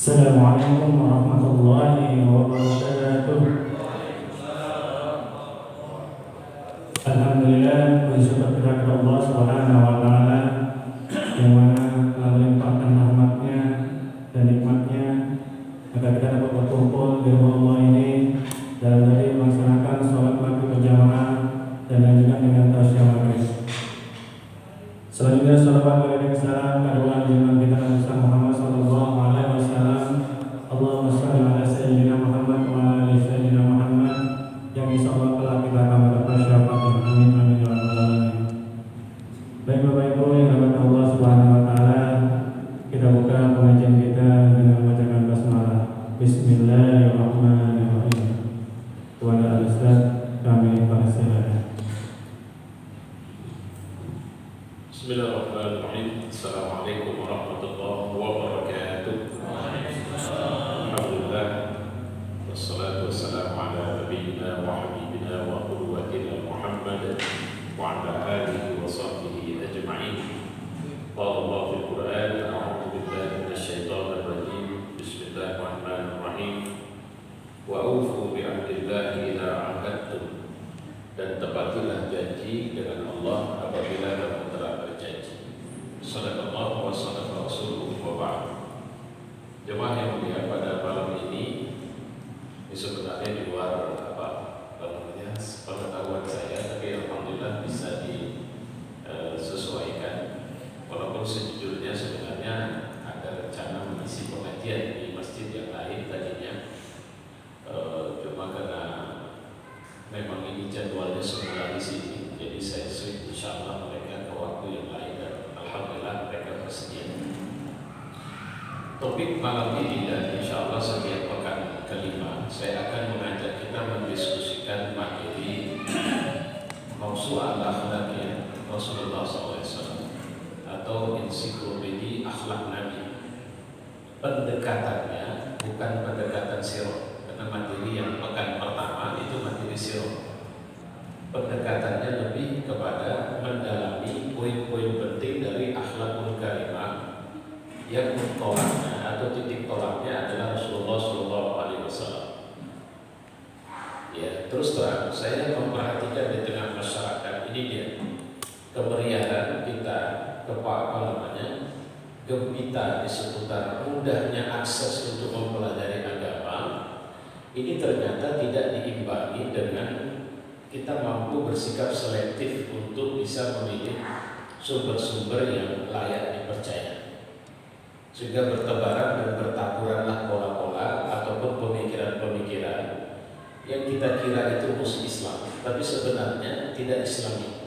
Assalamualaikum warahmatullahi wabarakatuh. Alhamdulillah, puji syukur kepada Allah Subhanahu wa taala yang mana telah melimpahkan rahmatnya dan nikmatnya agar kita dapat berkumpul di rumah Allah ini dalam tadi melaksanakan sholat maghrib berjamaah dan lanjutkan dengan tasyahud maghrib. Selanjutnya salawat kepada salam kepada junjungan kita Nabi Muhammad sallallahu alaihi wasallam. Allahumma shalli ala sayyidina Muhammad wa ala ali sayyidina Muhammad yang insyaallah telah kita akan mendapat syafaat. Amin amin ya rabbal alamin. Baik Bapak Ibu yang dirahmati Allah Subhanahu wa taala, kita buka pengajian kita dengan membacakan basmalah. Bismillahirrahmanirrahim. Kepada Al-Ustaz kami persilakan. Bismillahirrahmanirrahim. Assalamualaikum warahmatullahi wabarakatuh. Alhamdulillah. Wassalatu wassalamu ala nabiyyina wa habibina wa qudwatina Muhammad wa ala alihi wa sahbihi ajma'in. Qala Allah fil Qur'an, a'udzu billahi minasyaitonir rajim. Bismillahirrahmanirrahim. Wa aufu bi 'ahdillahi idza 'ahadtum. Dan tepatilah janji dengan Allah apabila kamu telah berjanji. Shadaqallahu wa shadaqa rasuluhu wa ba'd. Jemaah yang mulia, pada malam ini sebenarnya di luar pengetahuan saya, tapi alhamdulillah bisa disesuaikan. Walaupun sejujurnya sebenarnya ada rencana mengisi pengajian di masjid yang lain tadinya, cuma karena memang ini jadwalnya semula di sini, jadi saya switch insyaallah mereka ke waktu yang lain dan alhamdulillah mereka bersedia. Topik malam ini dan insyaallah setiap pekan kelima saya akan mengajak kita mendiskusikan materi Mausu'ah Akhlaqiyah Rasulullah SAW atau ensiklopedi akhlak Nabi. Pendekatannya bukan pendekatan sirah, karena materi yang pekan pertama itu materi sirah. Pendekatannya lebih kepada mendalami poin-poin penting dari akhlakul karimah yang tolaknya atau titik tolaknya adalah Rasulullah SAW. Ya, terus terang saya memperhatikan di tengah masyarakat ini dia kemeriahan kita, gembita di seputar mudahnya akses untuk mempelajari agama. Ini ternyata tidak diimbangi dengan kita mampu bersikap selektif untuk bisa memilih sumber-sumber yang layak dipercaya, sehingga bertebaran dan bertaburanlah pola-pola ataupun pemikiran-pemikiran yang kita kira itu musuh Islam, tapi sebenarnya tidak Islami.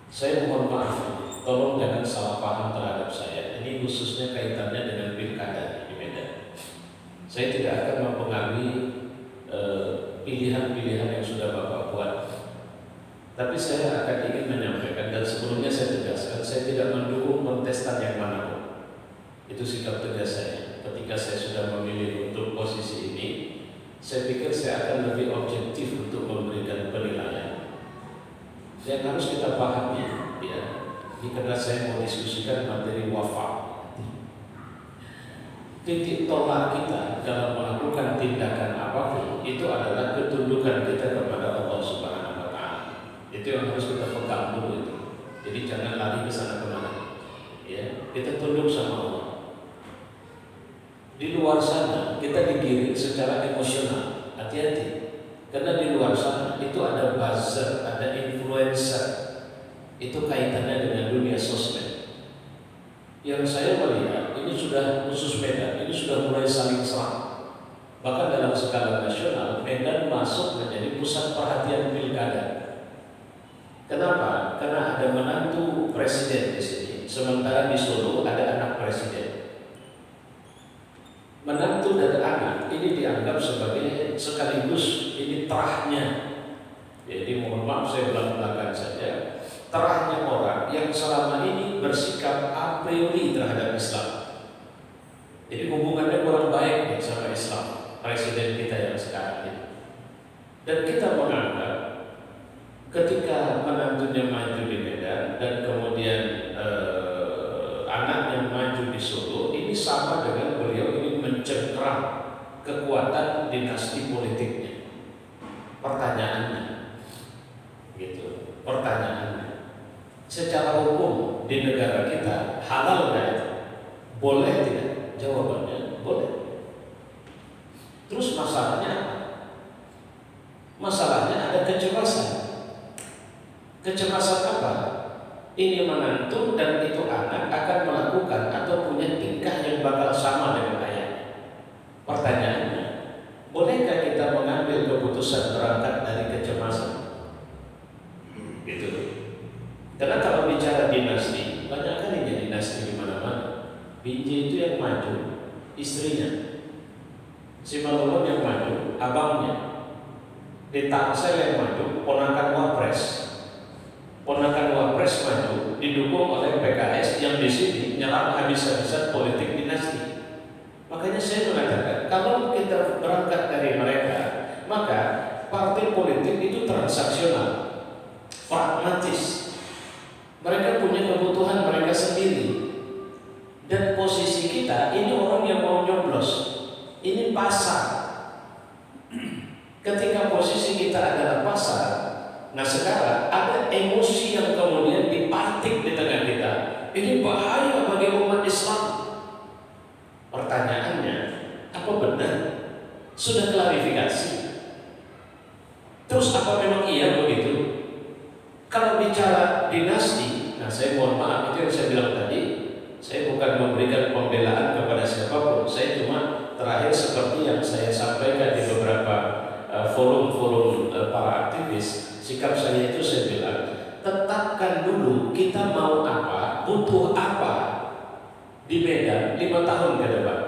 Saya mohon maaf, tolong jangan salah paham terhadap saya. Ini khususnya kaitannya dengan pilkada di Medan. Saya tidak akan mempengaruhi pilihan-pilihan yang sudah Bapak buat, tapi saya akan ingin menyampaikan, dan sebelumnya saya tegaskan, saya tidak mendukung kontestan yang manapun. Itu sikap tegas saya. Ketika saya sudah memilih untuk posisi ini, saya pikir saya akan lebih objektif untuk memberikan penilaian. Yang harus kita pahami, ya, ini karena saya mau diskusikan materi wafa. titik tolak kita dalam melakukan tindakan apapun itu adalah ketundukan kita kepada Allah Subhanahu wa taala. Itu yang harus kita pegang dulu itu. Jadi jangan lari ke sana kemana. Ya, kita tunduk sama Allah. Di luar sana kita digiring secara emosional. Hati-hati. Karena di luar sana itu ada buzzer, ada influencer. Itu kaitannya dengan dunia sosmed. Yang saya melihat ini sudah khusus Medan, ini sudah mulai saling serang. Bahkan dalam skala nasional, Medan masuk menjadi pusat perhatian pilkada. Kenapa? Karena ada menantu presiden di sini, sementara di Solo ada anak presiden. Menantu dan anak ini dianggap sebagai sekaligus ini terahnya. Jadi mohon maaf saya belak-belakan saja. Terahnya orang yang selama ini bersikap a priori terhadap Islam. Jadi hubungannya kurang baik nih sama Islam, presiden kita yang sekarang ini. Dan kita menganggap ketika menantunya maju di Medan dan kemudian anaknya maju di Solo, ini sama dengan beliau ingin mencengkeram kekuatan dinasti politiknya. Pertanyaannya, gitu. Pertanyaannya. Secara hukum di negara kita halal nggak itu? Boleh tidak? Jawabannya boleh. Terus masalahnya apa? Masalahnya ada kecemasan. Kecemasan apa? Ini menantu dan itu anak akan melakukan atau punya tingkah yang bakal sama dengan ayah. Pertanyaannya, bolehkah kita mengambil keputusan berangkat dari kecemasan? Gitu. Karena kalau bicara dinasti, banyak kali dinasti di mana-mana. Binjai itu yang maju, istrinya. Si Malulun yang maju, abangnya. Di Tangsel yang maju, ponakan Wapres. Ponakan Wapres maju, didukung oleh PKS yang di sini nyerang habis-habisan politik dinasti. Makanya saya mengatakan, kalau kita berangkat dari mereka, maka partai politik itu transaksional, pragmatis. Mereka punya kebutuhan mereka sendiri. Dan posisi kita ini orang yang mau nyoblos. Ini pasar. Ketika posisi kita adalah pasar, nah sekarang ada emosi yang kemudian dipantik di tengah kita. Ini bahaya bagi umat Islam. Pertanyaannya, apa benar? Sudah klarifikasi. Terus apa memang iya begitu? Kalau bicara dinasti, nah saya mohon maaf, itu yang saya bilang tadi, saya bukan memberikan pembelaan kepada siapapun. Saya cuma terakhir seperti yang saya sampaikan di beberapa forum-forum para aktivis, sikap saya itu saya bilang, tetapkan dulu kita mau apa, butuh apa di Medan 5 tahun ke depan.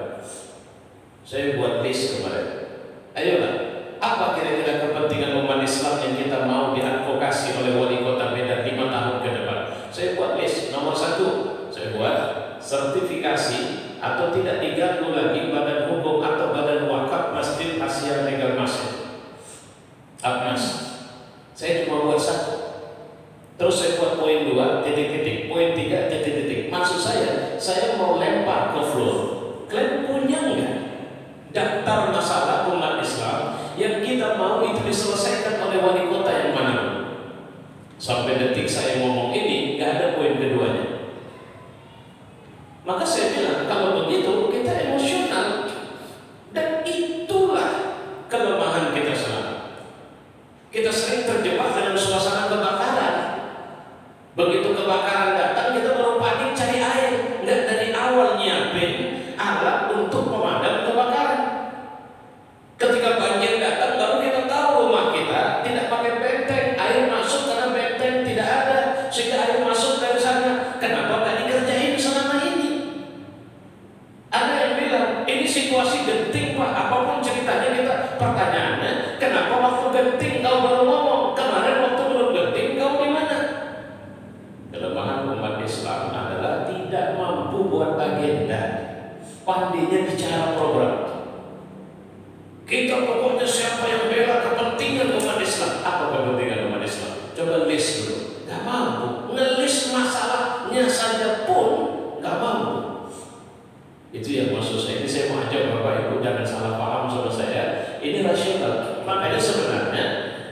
Saya buat list kemarin. Ayolah, apa kira-kira kepentingan umat Islam yang kita mau diadvokasi oleh wali kota Medan 5 tahun ke depan? Saya buat list. Nomor 1, saya buat sertifikasi atau tidak diganggu lagi badan hukum atau badan wakaf Masjid Asia Legal Masjid, APMAS. Saya cuma buat 1. Terus saya buat poin 2, titik-titik, poin 3, titik-titik. Maksud saya mau lempar ke floor. Kalian punya nggak daftar masalah umat Islam yang kita mau itu diselesaikan oleh wali kota yang mana? Sampai detik saya ngomong ini nggak ada poin keduanya. Maka saya bilang kalau begitu kita emosional, dan itulah kelemahan kita selama. Kita sering terjebak dalam suasana kebakaran. Begitu kebakaran datang kita baru panik cari air, nggak dari awal nyiapin alat untuk pemadam kebakaran. Ketika banjir datang baru kita tahu rumah kita tidak pakai benteng, air masuk karena benteng tidak ada, sehingga air masuk dari sana. Kenapa nggak dikerjain selama ini? Ada yang bilang ini situasi genting Pak, apapun ceritanya kita. Pertanyaannya, kenapa waktu genting kau baru ngomong? Kemarin waktu belum genting kau di mana? Kelemahan umat Islam adalah tidak mampu buat agenda, pandainya bicara program. Kita pokoknya siapa yang bela kepentingan umat Islam. Apa kepentingan umat Islam? Coba list dulu. Gak mampu. Ngelis masalahnya saja pun gak mampu. Itu yang maksud saya. Ini saya mau aja Bapak Ibu, jangan salah paham sama saya. Ini rasional. Makanya sebenarnya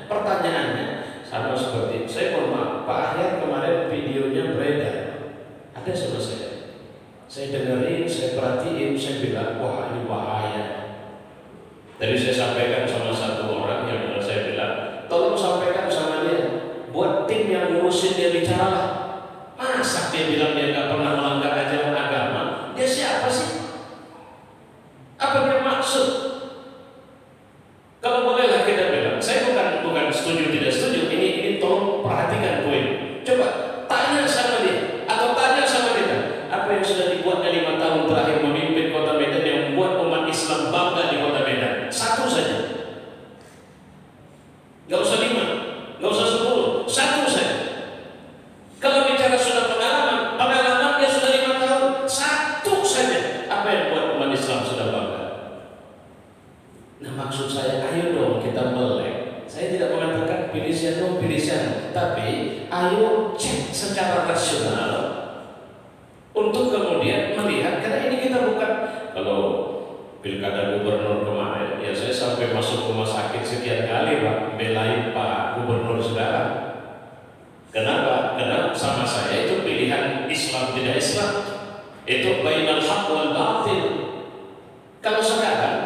pertanyaannya sama seperti saya mohon maaf, Pak Ahyar kemarin videonya beredar, ada sama saya. Saya dengerin, saya perhatiin, saya bilang wah ini bahaya. Tadi saya sampaikan sama satu orang yang saya bilang, tolong sampaikan sama dia, buat tim yang ngurusin dia bicara lah. Masa dia bilang dia nggak pernah melanggar ajaran agama? Dia siapa sih? Apa dia maksud? Kalau bolehlah kita bilang, saya bukan setuju tidak setuju. Ini tolong perhatikan poin. Coba tanya sama dia atau tanya sama kita, apa yang sudah dibuatnya 5 tahun terakhir memimpin kota Medan yang membuat umat Islam bangga di kota Medan? Satu saja. Gak usah 5, gak usah 10, satu saja. Kalau bicara sudah pengalaman dia sudah 5 tahun, satu saja. Apa yang buat umat Islam sudah bangga? Nah maksud saya, ayo dong kita melek. Saya tidak mengatakan pilih siapa, tapi ayo cek secara rasional untuk kemudian melihat, karena ini kita bukan, kalau pilkada gubernur kemarin, ya saya sampai masuk rumah sakit sekian kali Pak, belain Pak Gubernur sekarang. Kenapa? Karena sama saya itu pilihan Islam tidak Islam, itu bainal haq wal batil. Kalau sekarang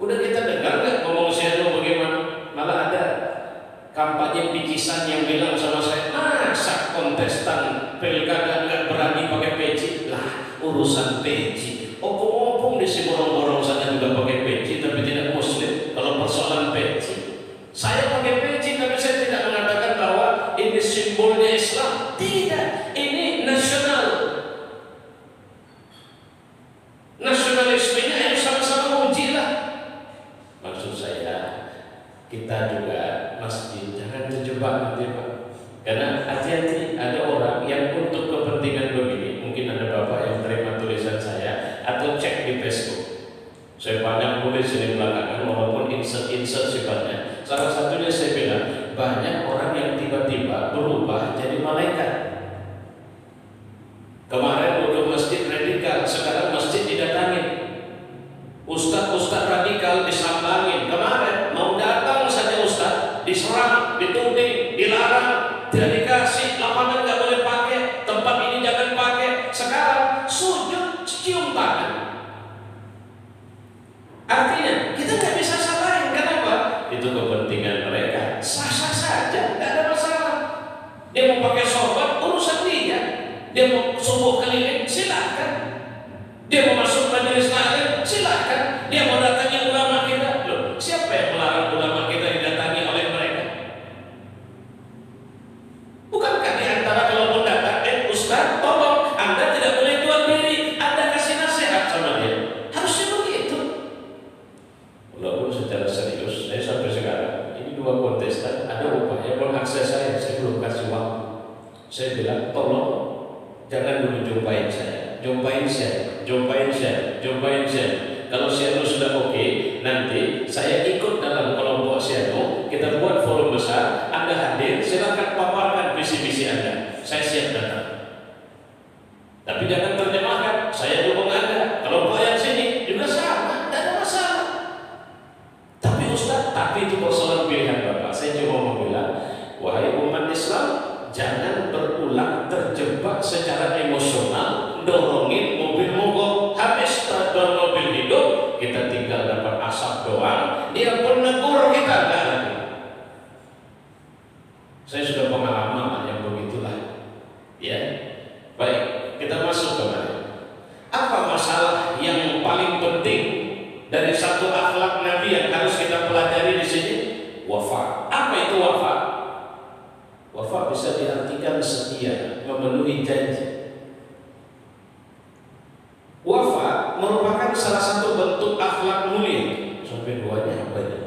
udah kita dengar nggak ngomong saya bagaimana? Malah ada kampanye bingkisan yang bilang sama saya, masa kontestan pilkada nggak berani pakai peci? Lah urusan peci, opung-opung di si borong-borong sana juga pakai peci tapi tidak muslim. Kalau persoalan peci, saya pakai peci tapi saya tidak mengatakan bahwa ini simbolnya Islam. Tidak, ini nasional. Nasionalismenya harus sama-sama uji lah. Maksud saya, kita juga masjid jangan terjebak nanti Pak. Karena hati-hati ada orang yang untuk kepentingan begini, mungkin ada Bapak yang terima tulisan saya atau cek di Facebook. Saya banyak tulis ini belakangan walaupun insert sifatnya. Salah satunya saya bilang, banyak orang yang tiba-tiba berubah jadi malaikat. Kemarin untuk masjid radikal, sekarang masjid didatangin. Ustaz-ustaz radikal disambangin. Kemarin mau datang saja ustaz, diserang, dituding, dilarang, tidak dikasih, lapangan nggak boleh pakai, tempat ini jangan pakai. Sekarang sujud cium tangan. Artinya kita nggak bisa salahin. Kenapa? Itu kepentingan mereka. Sah-sah saja, nggak ada masalah. Dia mau pakai sorban, urusan dia. Dia mau subuh keliling, silakan. Dia mau masuk majelis taklim, silakan. Dia mau datangi ulama kita. Loh, siapa yang melarang ulama kita didatangi oleh mereka? Bukankah di antara kalau mau datang, Ustaz, tolong Anda tidak boleh jual diri, Anda kasih nasihat sama dia. Harusnya begitu. Walaupun secara serius, saya sampai sekarang ini 2 kontestan ada upaya mengakses saya belum kasih waktu. Saya bilang, tolong jangan dulu jumpain saya. Kalau Siano sudah oke, nanti saya ikut dalam kelompok Siano. Kita buat forum besar, Anda hadir, silakan paparkan visi-visi Anda. Saya siap datang. Tapi jangan terjemahkan, saya dukung Anda. Kelompok yang sini juga sama, tidak ada masalah. Tapi Ustaz, tapi itu persoalan pilihan Bapak. Saya cuma mau bilang, wahai umat Islam, jangan berulang terjebak secara emosional, dorongin mobil mogok, habis tadon mobil hidup, kita tinggal dapat asap doang, dia pun negur kita enggak lagi. Saya sudah pengalaman yang begitulah. Ya, baik, kita masuk kembali. Apa masalah yang paling penting dari satu akhlak Nabi yang harus kita pelajari di sini? Wafa. Apa itu wafa? Wafa bisa diartikan setia, memenuhi janji. Wafa merupakan salah satu bentuk akhlak mulia. Sampai 2-nya apa ya?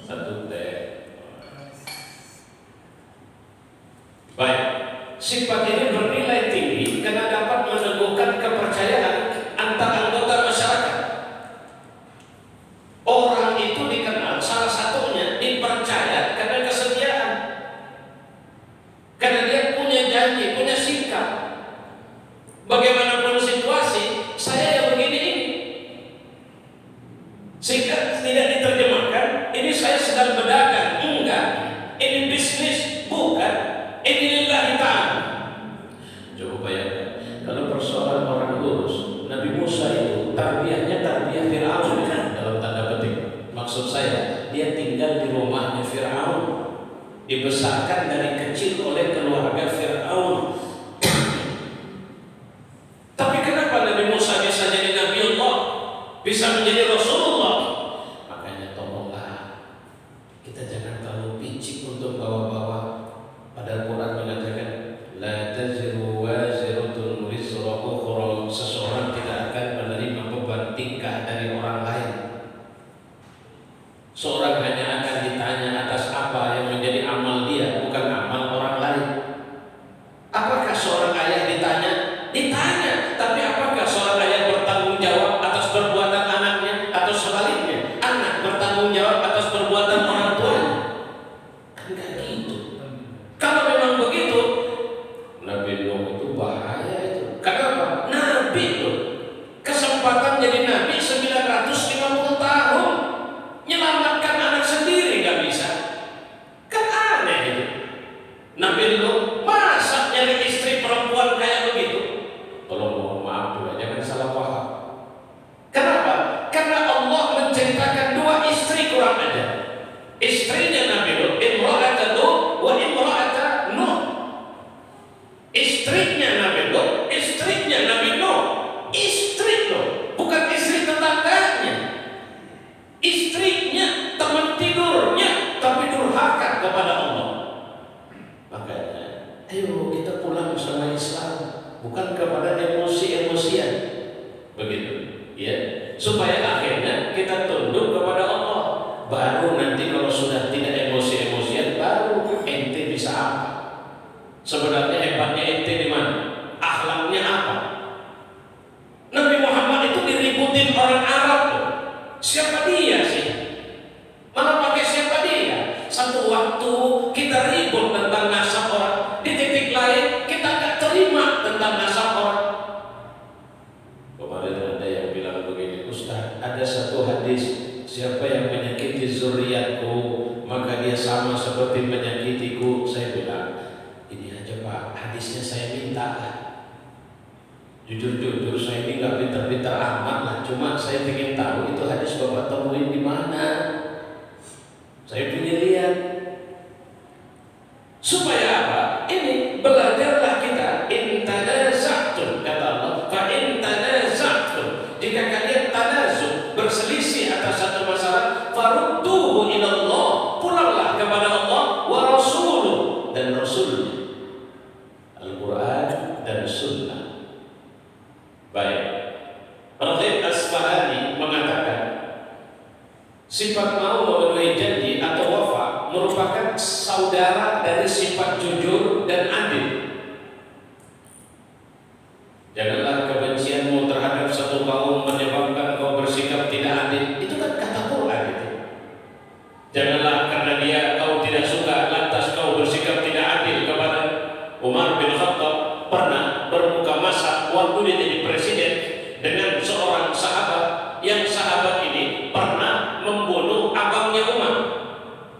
1 teh. Baik, sifat ini bernilai tinggi karena dapat meneguhkan kepercayaan antar anggota masyarakat. Orang itu dikenal salah satunya dipercaya karena kesetiaan, karena dia punya janji, punya sikap. Bagaimanapun situasi, saya yang begini tarbiyahnya tarbiyah Fir'aun dalam tanda petik. Maksud saya, dia tinggal di rumahnya Fir'aun, dibesarkan dari kecil oleh keluarga Fir'aun. Tapi kenapa Nabi Musa bisa jadi Nabi Allah, bisa menjadi Rasulullah? Makanya tolonglah kita jangan terlalu picik untuk bawa-bawa. Padahal Quran mengatakan la taziru waziratun wizra ukhra, seseorang tidak akan menerima beban tingkah dari orang lain. Seorang hanya akan ditanya atas apa yang menjadi amal dia, bukan amal orang lain. Apakah seorang ayah ditanya? Ditanya, tapi apakah seorang ayah bertanggung jawab atas perbuatan anaknya atau sebaliknya? Anak bertanggung jawab atas perbuatan orang tuanya? Kan gak gitu. Kalau memang begitu, Nabi Nuh itu bahaya itu. Kenapa? Nabi itu kesempatan jadi Nabi 950 tahun, menyelamatkan anak sendiri gak bisa. Kan aneh itu. Nabi Nuh masa nyari istri perempuan kayak begitu? Tolong mohon maaf juga, jangan salah paham. Kenapa? Karena Allah menceritakan dua istri kurang aja. Istrinya Nabi Nuh, imra'ata Nuh wa imra'ata Nuh. Istrinya Nabi Nuh, istrinya Nabi Nuh. Istri Nuh, bukan istri tetangganya. Istrinya, teman tidurnya, tapi durhaka kepada Allah. Makanya, ayo kita pulang sama Islam, bukan kepada emosi-emosian, begitu, ya. Supaya akhirnya kita tunduk kepada Allah. Baru nanti kalau sudah tidak emosi-emosian, baru ente bisa apa? Sebenarnya hebatnya ente di mana? Akhlaknya apa? Nabi Muhammad itu diributin orang Arab loh. Siapa dia sih? Mana pakai siapa dia? Satu waktu kita ribut tentang nasab orang, di titik lain kita gak terima tentang nasab orang. Kemarin ada yang bilang begini, Ustaz, ada satu hadis, siapa yang menyakiti zuriatku, maka dia sama seperti menyakitiku. Saya bilang, ini aja Pak, hadisnya saya minta. Jujur-jujur saya ini gak pintar-pintar amat lah, cuma saya ingin tahu itu hadis Bapak temuin di mana. Saya ingin lihat. Supaya apa? Ini belajarlah kita. In tanaza'tum, kata Allah, fa in tanaza'tum, jika kalian tanazuk, berselisih atas satu masalah, farudduhu ila Allah, pulanglah kepada Allah wa rasuluh, dan rasulnya, Al-Quran dan Sunnah. Baik, Raghib Asfahani mengatakan sifat mau memenuhi janji atau wafa merupakan saudara dari sifat jujur dan adil. Janganlah kebencianmu terhadap satu kaum menyebabkan kau bersikap tidak adil. Itu kan kata Quran itu. Janganlah karena dia kau tidak suka lantas kau bersikap tidak adil kepada. Umar bin Khattab pernah bermuka masa waktu dia jadi presiden dengan seorang sahabat, yang sahabat ini pernah membunuh abangnya Umar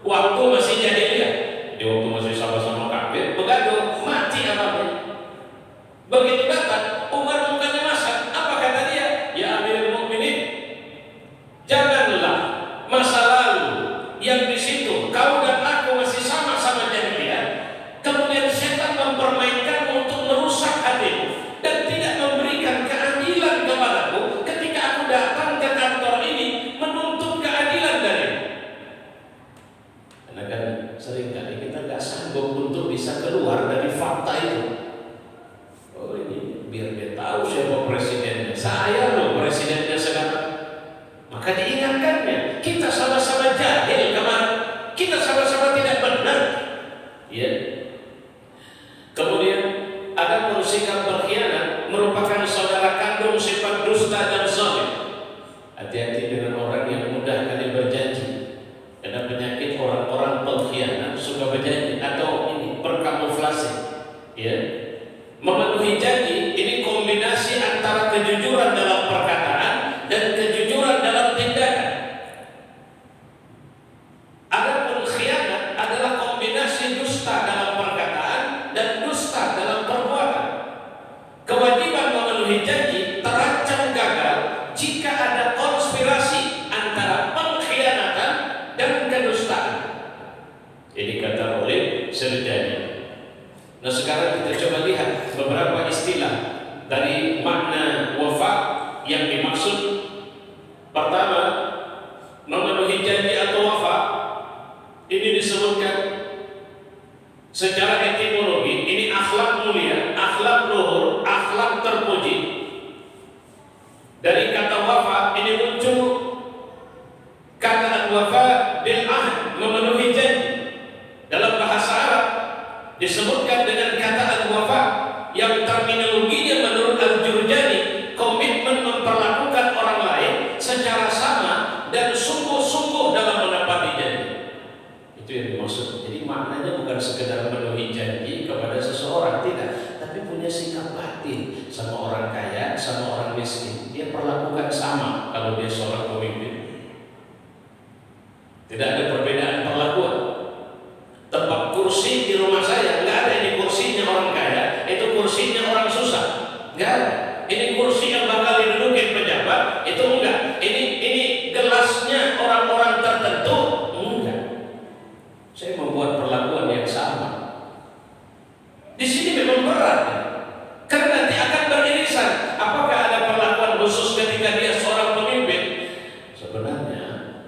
waktu masih jahiliyah. Di waktu masih sama-sama kafir, begaduh, mati abangnya. Begitu datang Umar, mukanya masak. Apa kata dia? Ya Amirul Mukminin, janganlah masa lalu yang di situ kau dan aku masih sama-sama jahiliyah, kemudian setan mempermainkan untuk merusak hatimu dan tidak memberikan keadilan kepadaku ketika aku datang ke kantor ini menuntut keadilan darimu. Karena kan seringkali kita nggak sanggup untuk bisa keluar dari fakta itu. Oh ini biar dia tahu siapa presidennya. Saya loh presidennya sekarang. Maka diingatkannya, kita sama-sama jahil kemarin, kita sama-sama tidak benar. Ya. Kemudian ada pun sikap berkhianat merupakan saudara kandung sifat dusta dan zalim. Hati-hati dengan orang yang mudah kali berjanji. Karena penyakit orang-orang pengkhianat suka berjanji atau ini berkamuflase. Ya. Memenuhi janji ini kombinasi antara kejujuran dalam perkataan dan kejujuran dalam tindakan. Adapun khianat adalah kombinasi dusta dalam perkataan dan dusta dalam perbuatan. Kewajiban memenuhi janji terancam gagal jika Pertama, memenuhi janji atau wafa. Ini disebutkan secara etimologi, ini akhlak mulia, akhlak luhur, akhlak terpuji. Dari kata wafa ini muncul kata wafa bil ahd, memenuhi janji. Dalam bahasa Arab disebutkan dengan kata al-wafa yang terminologinya menurut Al-Jurjani, komitmen memperlakukan orang lain secara sama dan sungguh-sungguh dalam menepati janji. Itu yang dimaksud. Jadi maknanya bukan sekedar memenuhi janji kepada seseorang, tidak, tapi punya sikap batin sama orang kaya, sama orang miskin. Dia perlakukan sama kalau dia seorang pemimpin. Tidak ada perbedaan perlakuan. Tempat kursi di rumah saya nggak ada ini kursinya orang kaya, itu kursinya orang susah, nggak ada. Ini kursi yang bakal didudukin pejabat, itu enggak. Ini gelasnya orang-orang tertentu, enggak. Saya membuat perlakuan yang sama. Di sini memang berat, karena nanti akan beririsan. Apakah ada perlakuan khusus ketika dia seorang pemimpin? Sebenarnya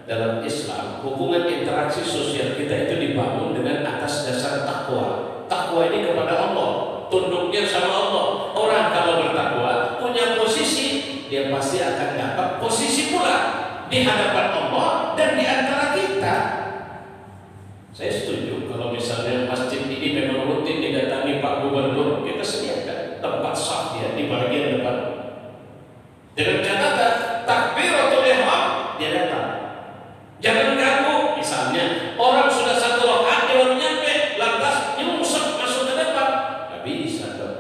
dalam Islam, hubungan interaksi sosial kita itu dibangun dengan atas dasar takwa. Takwa ini kepada Allah, tunduknya sama Allah. Orang kalau bertakwa punya posisi, dia pasti akan dapat posisi pula di hadapan Allah dan di antara kita. Saya setuju kalau misalnya masjid ini memang rutin didatangi Pak Gubernur, kita sediakan tempat sah dia di bagian depan. Dengan catatan takbiratul ihram dia datang. Jangan ganggu, misalnya orang sudah satu rakaat dia baru nyampe, lantas nyungsep masuk ke depan, nggak bisa dong.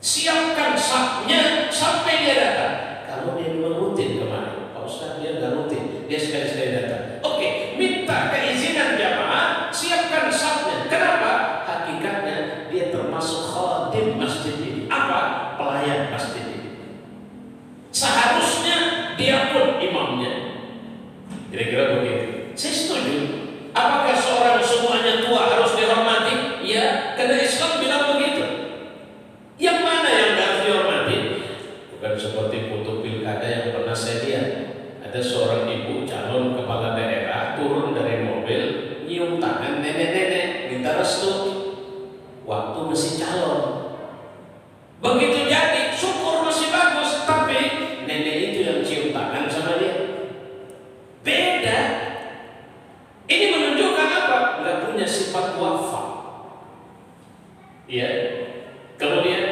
Siapkan sahnya sampai dia datang. Kalau dia memang rutin kemarin, Pak Ustaz dia nggak rutin, dia sekali-sekali datang. Oke, minta keizinan jamaah, siapkan sahnya. Kenapa? Hakikatnya dia termasuk khadim masjid ini. Apa? Pelayan masjid ini. Seharusnya dia pun imamnya. Kira-kira begitu. Saya setuju. Apakah seorang semuanya tua harus dihormati? Ya, karena Islam bilang begitu. Yang mana yang harus dihormati? Bukan seperti foto pilkada yang pernah saya lihat. Ada seorang ibu calon kepala daerah turun dari mobil, nyium tangan nenek-nenek, minta restu. Waktu masih calon. Begitu jadi, syukur masih bagus, tapi nenek itu yang cium tangan sama dia. Beda. Ini menunjukkan apa? Nggak punya sifat wafa. Ya. Kemudian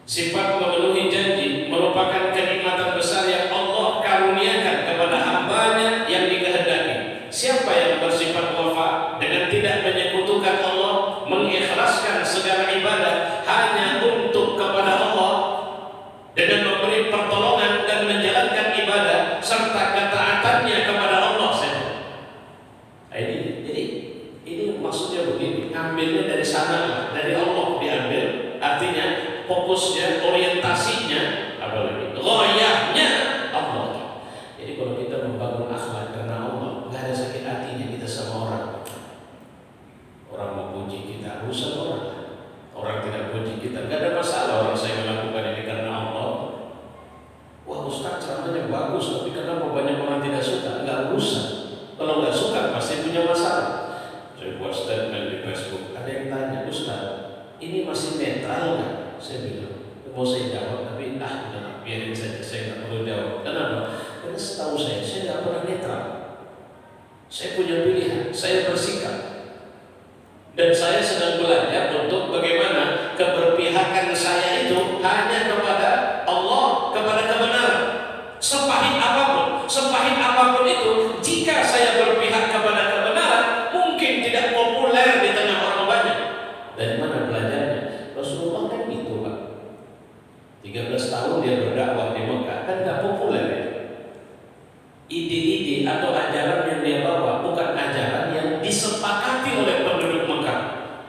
sifat memenuhi janji merupakan kenikmatan besar yang Allah karuniakan kepada hambanya yang dikehendaki. Siapa yang bersifat wafa dengan tidak menyekutukan Allah, mengikhlaskan segala ibadah hanya untuk kepada Allah, dengan memberi pertolongan dan menjalankan ibadah serta ketaatannya kepada Allah saja. Ini maksudnya begini, ambilnya dari sana, dari Allah diambil. Artinya fokusnya, orientasinya, apalagi ghayahnya Allah. Jadi kalau kita membangun akhlak karena Allah, nggak ada sakit hatinya kita sama orang. Orang mau puji kita, urusan orang. Orang tidak puji kita, nggak ada masalah. Orang saya melakukan ini karena Allah. Wah Ustaz ceramahnya bagus, tapi kenapa banyak orang tidak suka? Nggak usah. Kalau nggak suka pasti punya masalah. Saya buat statement di Facebook, ada yang tanya, Ustaz, ini masih netral nggak? Saya bilang, mau saya jawab, tapi udah biarin saja, saya nggak perlu jawab. Kenapa? Karena setahu saya nggak pernah netral. Saya punya pilihan, saya bersikap, dan saya sedang belajar untuk bagaimana keberpihakan saya itu hanya kepada Allah, kepada kebenaran. Sepahit apapun itu, jika saya berpihak kepada kebenaran, mungkin tidak populer di tengah orang banyak. Dari mana belajarnya? Rasulullah kan gitu Pak. 13 tahun dia berdakwah di Mekah, kan gak populer ya. Ide-ide atau ajaran yang dia bawa bukan ajaran yang disepakati oleh penduduk Mekah.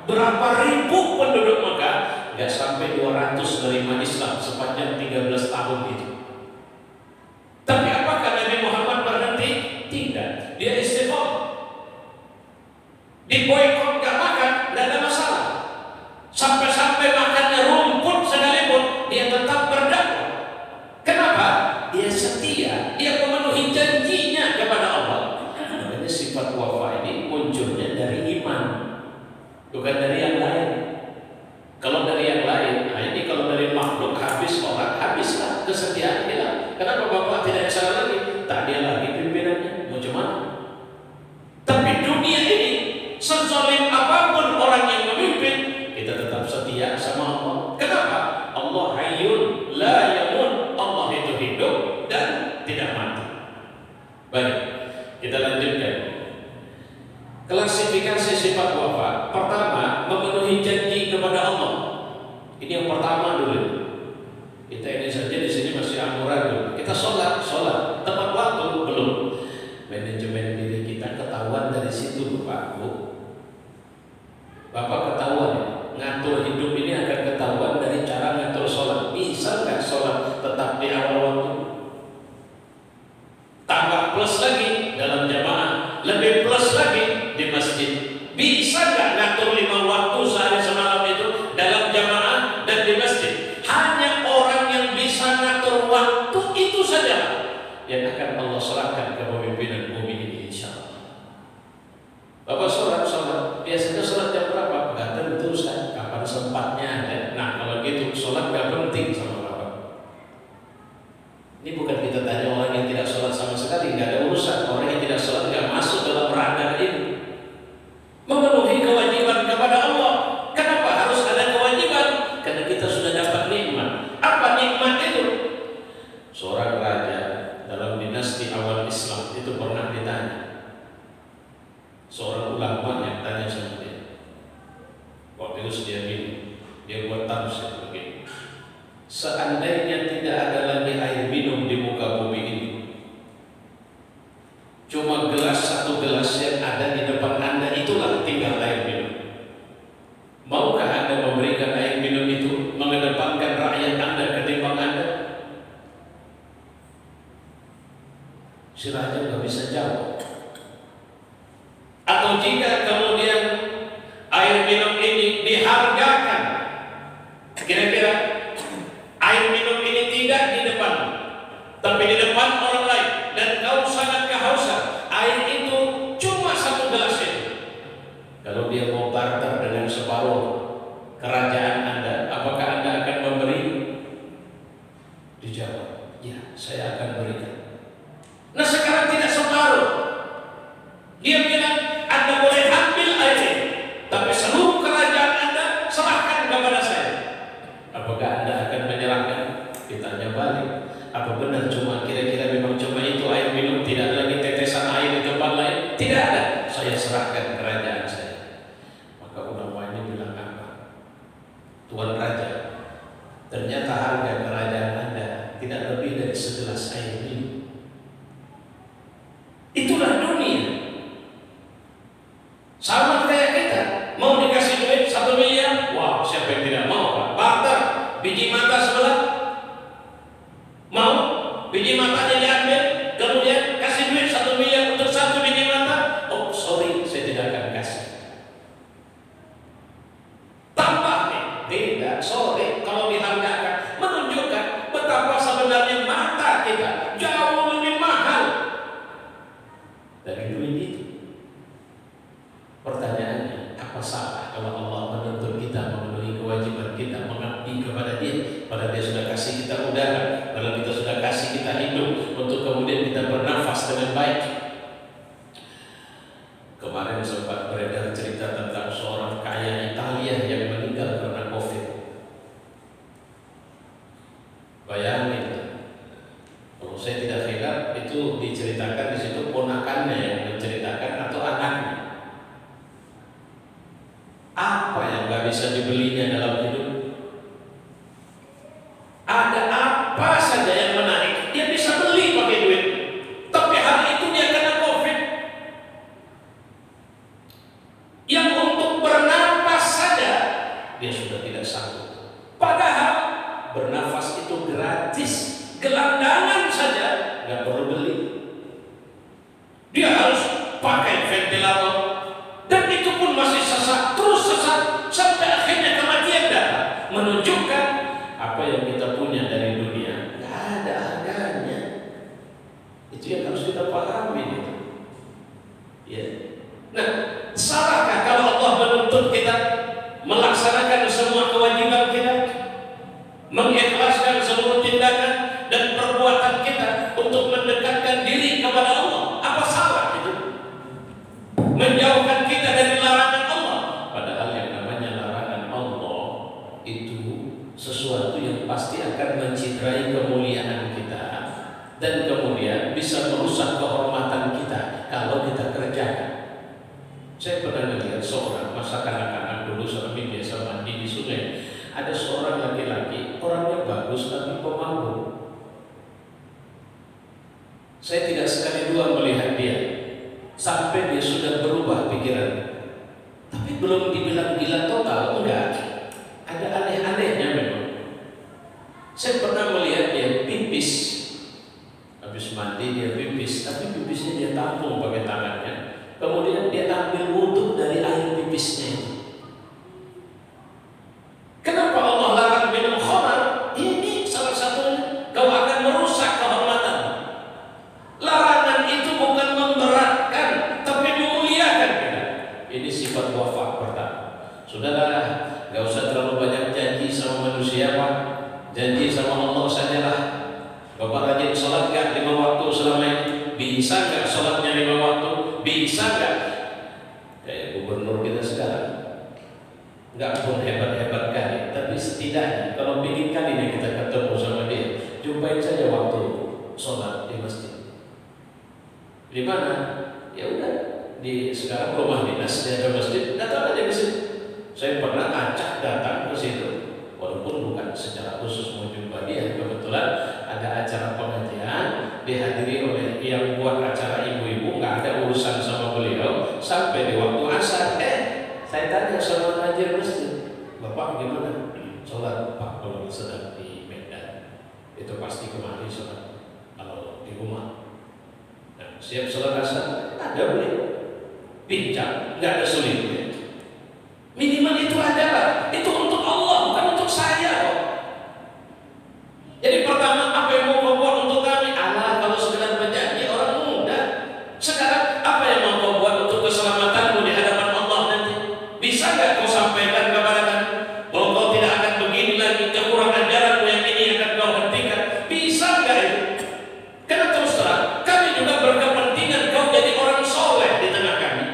Berapa ribu penduduk Mekah, gak sampai 200 menerima Islam sepanjang 13 tahun itu. Tapi apakah Nabi Muhammad berhenti? Tidak. Dia istiqomah. Di boykot gak makan, gak ada masalah. Sampai-sampai makannya rumput sekalipun, dia tetap berdakwah. Kenapa? Dia setia, dia bukan dari yang lain. Kalau dari yang lain, nah ini kalau dari makhluk habis orang, habislah kesetiaan hilang. Kenapa Bapak tidak salah lagi? Tak dia lagi pimpinannya, mau cuma. Tapi dunia ini, sezalim apapun orang yang memimpin, kita tetap setia sama Allah. Kenapa? Allah hayyun la yamut. Allah itu hidup dan tidak mati. Baik, kita lanjutkan. Klasifikasi sifat wafa. Pertama, memenuhi janji kepada Allah. Ini yang pertama dulu. Kita ini saja di sini masih amburadul. Kita sholat, tepat waktu belum. Manajemen diri kita ketahuan dari situ, Pak Bu. Bapak ketahuan ya? Ngatur hidup ini akan ketahuan dari cara ngatur sholat. Bisa nggak sholat tetap di awal waktu? Tambah plus lagi dalam jamaah, lebih plus lagi di masjid. Bisa nggak ngatur 5 waktu sehari semalam itu dalam jamaah dan di masjid? Hanya orang yang bisa ngatur waktu itu saja yang akan Allah serahkan ke pemimpinan bumi ini, insya Allah. Bapak sholat, biasanya sholat jam berapa? Gak tentu, Ustaz. Kapan sempatnya? Nah, kalau gitu sholat gak penting sama Bapak. Ini bukan kita tanya orang yang tidak sholat sama sekali, gak ada urusan. Orang yang tidak sholat gak masuk dalam radar ini. Memenuhi kewajiban kepada Allah. Kenapa harus ada kewajiban? Karena kita sudah dapat nikmat. Apa nikmat itu? Seorang raja dalam dinasti awal Islam itu pernah ditanya. Seorang ulama yang tanya sama dia. Waktu itu dia minum, dia buat tafsir begini. Seandainya tidak ada lagi air minum di muka bumi ini, cuma satu gelas yang ada di depan Anda itulah tinggal air minum. Maukah Anda memberikan air minum itu, mengedepankan rakyat Anda ketimbang Anda? Si raja nggak bisa jawab. Atau jika kemudian air minum ini dihargakan, kira-kira air minum ini tidak di depan, tapi di depan orang lain, dan kau sangat kehausan, air itu cuma 1 gelas itu. Kalau dia mau barter dengan separuh kerajaan Anda, apakah Anda akan memberi? Dijawab, ya, saya akan berikan. Nah, sekarang tidak separuh. Dia bilang, Anda boleh ambil air ini, tapi seluruh kerajaan Anda serahkan kepada saya. Apakah Anda akan menyerahkan? Ditanya balik, apa benar cuma kira-kira memang cuma itu air minum, tidak ada lagi tetesan air di tempat lain? Tidak ada. Saya serahkan kerajaan saya. Maka ulama ini bilang apa? Tuan Raja, ternyata harga kerajaan Anda tidak lebih dari segelas air minum. Itulah dunia. Sama kayak kita, mau dikasih duit 1 miliar, wah, siapa yang tidak mau, Pak? Barter, biji mata sebelah, mau biji matanya diambil, kemudian kasih duit 1 miliar untuk 1 biji mata. Oh, sorry, saya tidak akan kasih. Tambah nih, tidak, sorry, kalau dihargakan, menunjukkan betapa sebenarnya mata kita jauh lebih mahal dari duit itu. Pertanyaannya, apa salah kalau Allah menuntut kita memenuhi kewajiban kita, mengabdi kepada Dia, padahal Dia sudah kasih kita udara, padahal kita sudah kasih kita hidup untuk kemudian kita bernafas dengan baik. Kemarin sempat beredar cerita tentang seorang kaya Italia yang meninggal karena COVID. Bayangin, kalau saya tidak khilaf, itu diceritakan di situ ponakannya yang menceritakan atau anaknya. Apa yang gak bisa dibelinya dalam hidup? Ada apa saja yang menarik, dia bisa beli pakai duit. Tapi hari itu dia kena COVID. Yang untuk bernafas saja dia sudah tidak sanggup. Padahal bernafas itu gratis, gelandangan saja gak perlu beli. Dia harus untuk mendekatkan diri kepada Allah. Apa salah itu? Menjauhkan kita dari larangan Allah. Padahal yang namanya larangan Allah itu sesuatu yang pasti akan mencederai kemuliaan kita dan kemudian bisa merusak kehormatan kita kalau kita kerjakan. Saya pernah melihat seorang masa kanak-kanak dulu, suami biasa mandi di sungai. Ada seorang laki-laki, orangnya bagus tapi pemalu. Saya tidak sekali dua melihat dia sampai dia sudah berubah pikiran. Tapi belum dibilang gila total, enggak. Ada aneh-anehnya memang. Saya pernah melihat dia pipis. Habis mandi dia pipis, tapi pipisnya dia tampung pakai tangannya. Kemudian dia ambil wudhu dari air pipisnya itu. Kenapa Allah larang minum khamar? Ini salah satunya. Kau akan merusak kehormatan. Larangan itu bukan memberatkan, tapi memuliakan kita. Ini sifat wafak pertama. Sudahlah, gak usah terlalu banyak janji sama manusia, Pak. Janji sama Allah sajalah. Bapak rajin sholat gak 5 waktu selama ini? Bisa gak sholatnya 5 waktu? Bisa gak? Kayak gubernur kita sekarang. Gak pun hebat-hebat kali, tapi setidaknya kalau ingin kali ini kita ketemu sama dia, jumpain saja waktu sholat di masjid. Di mana? Ya udah, di sekarang rumah dinas dia ada masjid, datang aja ke situ. Saya pernah acak datang ke situ, walaupun bukan secara khusus mau jumpa dia. Kebetulan ada acara pengajian dihadiri oleh yang buat acara ibu-ibu, nggak ada urusan sama beliau. Sampai di waktu asar, saya tanya sama pengajian masjid, Bapak gimana? Sholat Pak kalau sedang di Medan, itu pasti kemari sholat. Kalau di rumah, nah, siap sholat asar, ada beliau. Bincang, nggak ada sulitnya. Minimal itu adalah, itu untuk Allah, bukan untuk saya kok. Jadi pertama, apa yang mau kau buat untuk kami? Allah, kalau sekedar berjanji orang muda. Sekarang, apa yang mau kau buat untuk keselamatanmu di hadapan Allah nanti? Bisa nggak kau sampaikan kepada kami bahwa kau tidak akan begini lagi, kekurangan ajaranmu yang ini akan kau hentikan? Bisa nggak itu? Karena terus terang, kami juga berkepentingan kau jadi orang soleh di tengah kami.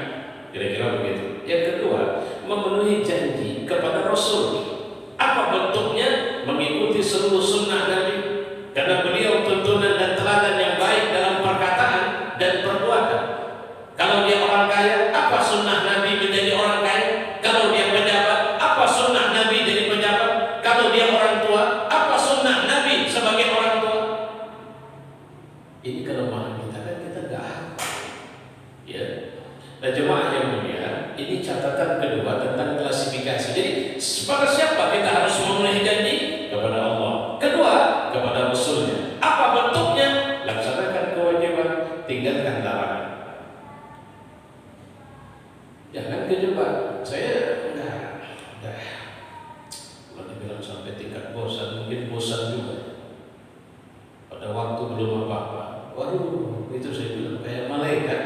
Kira-kira begitu. Yang kedua, memenuhi janji kepada Rasul. Apa bentuknya? Mengikuti seluruh sunnah Nabi, karena beliau tuntunan dan teladan yang baik dalam perkataan dan perbuatan. Kalau dia orang kaya, apa sunnah Nabi menjadi orang kaya? Kalau dia pejabat, apa sunnah Nabi jadi pejabat? Kalau dia orang tua, apa sunnah Nabi sebagai orang tua? Ini kelemahan kita, kan kita nggak hafal. Ya. Nah, jemaah yang mulia, ini catatan kedua tentang klasifikasi. Jadi pada siapa kita harus memenuhi janji? Kepada Allah. Kedua, kepada Rasulnya. Apa bentuknya? Laksanakan kewajiban, tinggalkan larangan. Jangan kejebak. Saya udah kalau dibilang sampai tingkat bosan, mungkin bosan juga. Pada waktu belum apa-apa. Waduh, itu saya bilang kayak malaikat.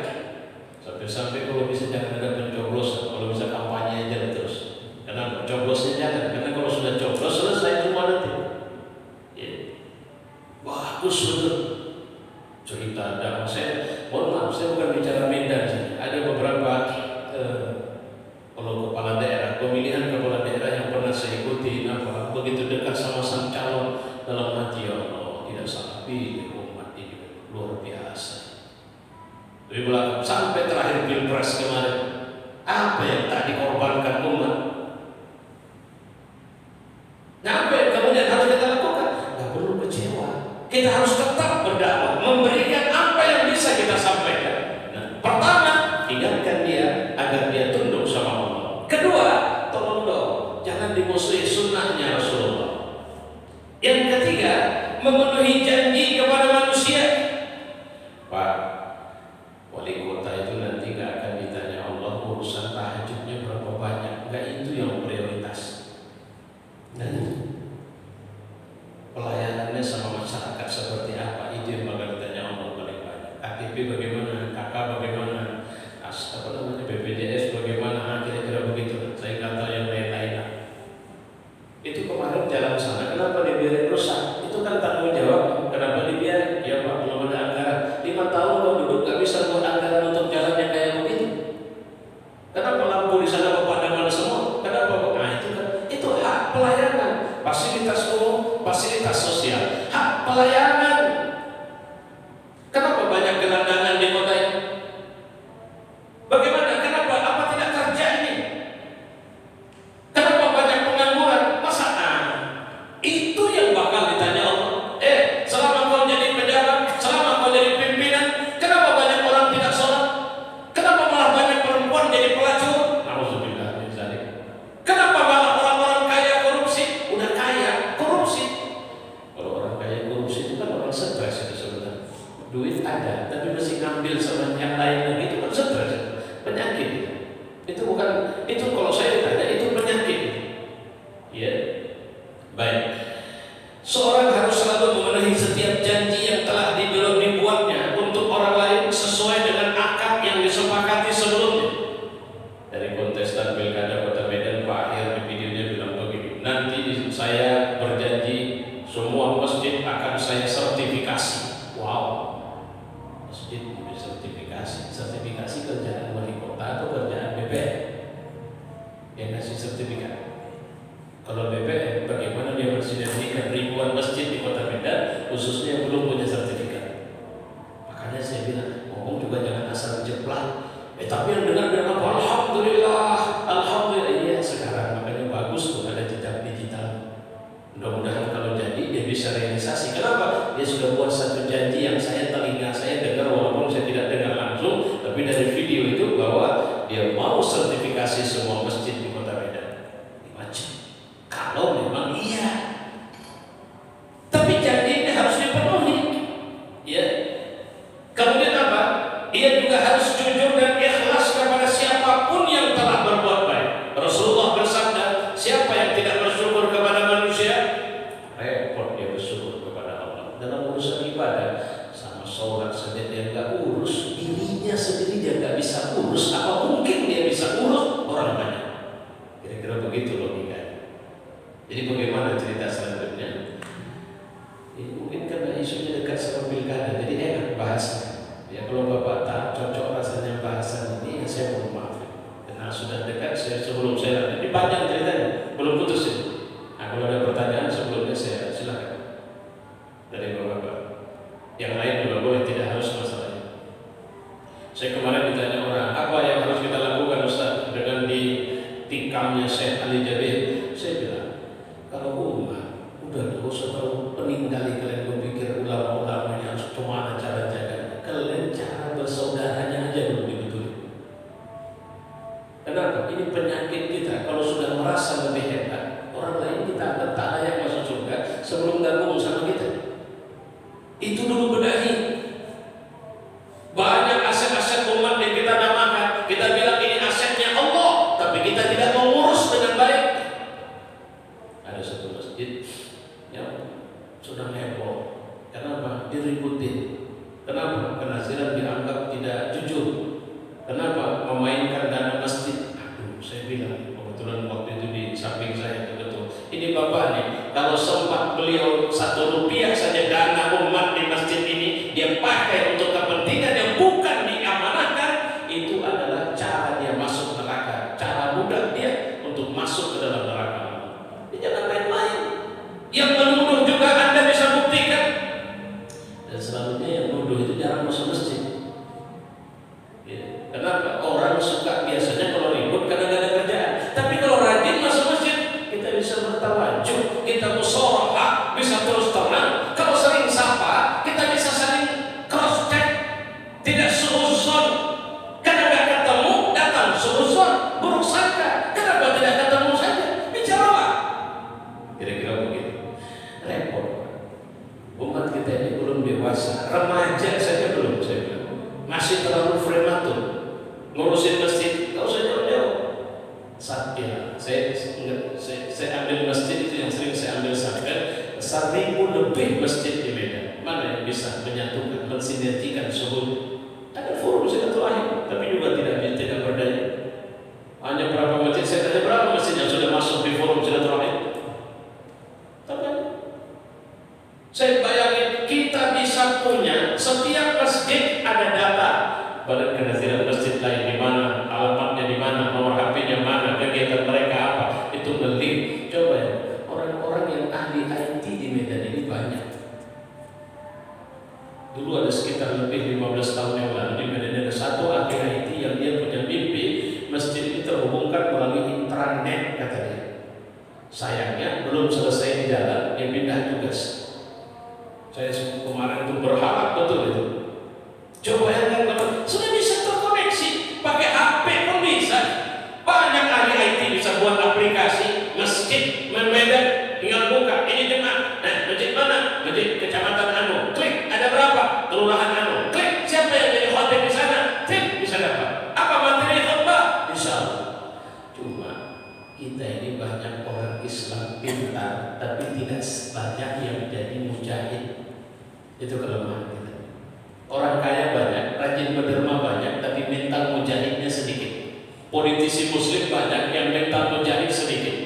Sampai-sampai kalau bisa jangan ada pencoblosan, kalau bisa kampanye aja terus. Karena coblosnya jangan, karena kalau sudah coblos selesai semua nanti. Ya. Bagus betul. Cerita ada, mohon maaf, saya bukan bicara Medan sih. Ada beberapa kalau kepala daerah, pemilihan kepala daerah yang pernah saya ikuti, begitu dekat sama sang calon, dalam hati ya Allah, tidak salah pilih umat ini luar biasa. Lebih belakang sampai terakhir pilpres kemarin, apa yang tak dikorbankan umat? Nah, apa yang kemudian harus kita lakukan? Gak perlu kecewa. Kita harus tetap berdakwah, memberikan apa yang bisa kita sampaikan. Nah, pertama, ingatkan dia agar dia tunduk sama Allah. Kedua, tolong dong, jangan dimusuhi sunnahnya Rasulullah. Yang ketiga, memenuhi janji kepada manusia. Pak, wali kota itu nanti gak akan ditanya Allah urusan tahajudnya berapa banyak. Gak itu yang prioritas. Dan pelayanannya sama masyarakat seperti apa, itu yang bakal ditanya Allah paling banyak. KTP bagaimana, KK bagaimana, BPJS bagaimana, kira-kira begitu. Saya nggak tahu yang lain-lainnya. Itu kemarin jalan sana, kenapa dibiarin rusak? Itu kan tanggung jawab. Kenapa dibiarin? Ya Pak, belum ada anggaran. Duit ada, tapi mesti ngambil sama yang lain lagi, itu kan stres, penyakit. Itu bukan, itu kalau saya tanya itu penyakit. Ya, baik. Seorang harus selalu memenuhi setiap janji yang telah dibuatnya untuk orang lain sesuai dengan akad yang disepakati sebelumnya. Dari kontestan pilkada Kota Medan, Pak Akhir di videonya bilang begini, nanti saya berjanji semua masjid akan saya sertifikasi. Wow, masjid sertifikasi. Sertifikasi kerjaan wali kota atau kerjaan BPN yang ngasih sertifikat? Kalau BPN, bagaimana dia mensinergikan ribuan masjid di Kota Medan, khususnya yang belum punya sertifikat? Makanya saya bilang, ngomong juga jangan asal jeplak. Tapi yang dengar bilang apa? Alhamdulillah, alhamdulillah. Iya sekarang, makanya bagus tuh ada jejak digital. Mudah-mudahan kalau jadi dia bisa realisasi. Kenapa? Dia sudah buat satu janji yang telinga saya dengar walaupun saya tidak dengar langsung, tapi dari video itu bahwa dia mau sertifikasi semua masjid di Kota Medan. Wajib. Kalau memang iya. Tapi janji ini harus dipenuhi. Ya. Kemudian apa? Ia juga harus jujur dan ikhlas kepada siapapun yang telah berbuat baik. Rasulullah bersabda, siapa yang tidak bersyukur kepada manusia, repot dia bersyukur kepada Allah. Dalam urusan ibadah, sama sholat saja dia nggak urus, dirinya sendiri dia nggak bisa urus, apa mungkin dia bisa urus orang banyak? Kira-kira begitu logikanya. Jadi bagaimana cerita selanjutnya? Ini mungkin karena isunya dekat sama pilkada, jadi enak bahasnya. Ya kalau Bapak tak cocok rasanya bahasan ini, ya saya mohon maaf. Karena sudah dekat, sebelum saya ini panjang ceritanya, belum putus ya. Nah, kalau ada pertanyaan sebelumnya saya silakan dari Bapak. Yang lain juga boleh, tidak harus masalahnya. Saya kemarin ditanya orang, apa yang harus kita lakukan Ustaz dengan ditikamnya Syekh Ali Jabir? Saya bilang, kalau umat udah gak usah terlalu peninggali kalian berpikir ulama-ulama ini harus kemana cara jaga. Kalian cara bersaudaranya aja belum dibetulin. Kenapa? Ini penyakit kita. Kalau sudah merasa lebih hebat, orang lain kita anggap tak layak masuk surga sebelum gabung sama kita. Itu dulu benahi. Banyak aset-aset umat yang kita namakan, kita bilang ini asetnya Allah, tapi kita tidak mengurus dengan baik. Ada satu masjid yang sudah heboh. Kenapa? Diributin. Kenapa? Penaziran dianggap tidak jujur. Kenapa? Memainkan dana masjid. Aduh, saya bilang, kebetulan waktu itu di samping saya itu betul. Ini Bapak nih, kalau sempat beliau 1 rupiah saja dana umat di masjid ini, dia pakai untuk kepentingan yang bukan diamanahkan, itu adalah cara dia masuk neraka. Cara mudah dia untuk masuk ke dalam neraka. Dia jangan main-main. Yang menuduh juga Anda bisa buktikan. Dan selalunya yang nuduh itu jarang masuk masjid. Ya. Kenapa? Orang suka biasanya kalau ribut karena gak ada kerjaan. Tapi kalau rajin masuk masjid, kita bisa bertawajuh, kita musyawarah, bisa terus tenang. Kalau sering sapa, kita bisa saling cross check, tidak suuzon. Karena gak ketemu, datang suuzon, buruk sangka. Kenapa tidak ketemu saja? Bicaralah. Kira-kira begitu. Repot. Umat kita ini belum dewasa, remaja saja belum, saya bilang. Masih terlalu prematur. Ngurusin masjid, nggak usah jauh-jauh. Saya ambil masjid itu yang sering saya ambil sampai 1.000 lebih masjid di Medan. Mana yang bisa menyatukan, mensinergikan seluruh? Ada forum silaturahim, tapi juga tidak berdaya. Hanya berapa masjid? Saya tanya berapa masjid yang sudah masuk di forum silaturahim? Saya bayangin kita bisa punya setiap masjid ada data Badan Kenaziran masjid lain di mana, alamatnya di mana, nomor HP-nya mana, kegiatan mereka apa, itu nge-link. Coba ya, orang-orang yang ahli IT di Medan ini banyak. Dulu ada sekitar lebih 15 tahun yang lalu di Medan ada satu ahli IT yang dia punya mimpi masjid ini terhubungkan melalui intranet kata dia. Sayangnya belum selesai di jalan, dia pindah tugas. Saya kemarin itu berharap betul itu. Coba bayangkan kalau sudah bisa terkoneksi pakai HP pun bisa. Banyak ahli IT bisa buat aplikasi masjid Medan, tinggal buka ini jemaah. Masjid mana? Masjid kecamatan Anu. Klik ada berapa? Kelurahan Anu. Politisi muslim banyak, yang mental mujahid sedikit.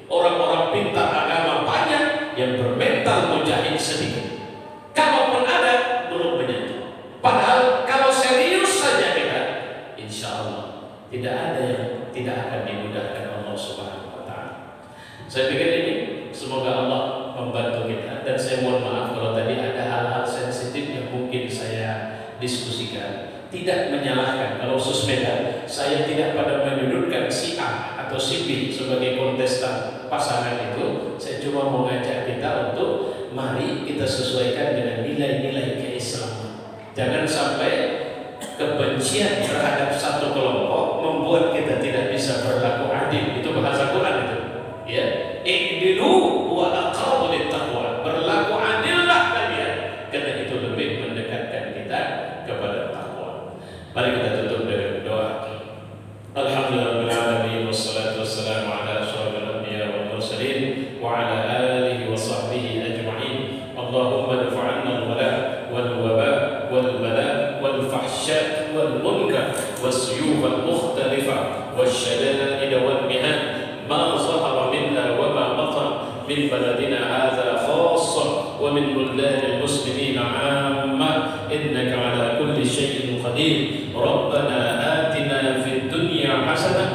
Orang-orang pintar agama banyak, yang bermental mujahid sedikit. Kalaupun ada, belum menyentuh. Padahal kalau serius saja kita, insya Allah tidak ada yang tidak akan dimudahkan Allah Subhanahu wa Ta'ala. Saya pikir ini semoga Allah membantu kita. Dan saya mohon maaf kalau tadi ada hal-hal sensitif yang mungkin saya diskusikan. Tidak menyalahkan, kalau Susmeda saya tidak pada menyudutkan si A atau si B sebagai kontestan pasangan itu. Saya cuma mau ngajak kita untuk mari kita sesuaikan dengan nilai-nilai keislaman. Jangan sampai kebencian terhadap satu kelompok membuat kita tidak bisa berlaku adil. Itu bahasa Quran itu. Ya, i'dilu wa aqrabu littaqwa. Berlaku adillah kalian, karena itu lebih mendekatkan kita kepada takwa. Mari kita tutup dengan doa. Alhamdulillahirabbil alamin wassalatu wassalamu ala asyrofil anbiya wal mursalin wa ala alihi wa sahbihi ajma'in. Allahumma dafa'anna al-wala wal waba wal bala wal fahsya wal munkar was-suyuf al-mukhtalifa wasyada'id wal mihan ma zahara minha wa ma batan min baladina hadha khassa wa min buldan al-muslimin 'amma innaka 'ala kulli shay'in qadir. Rabbana atina fid dunya hasanah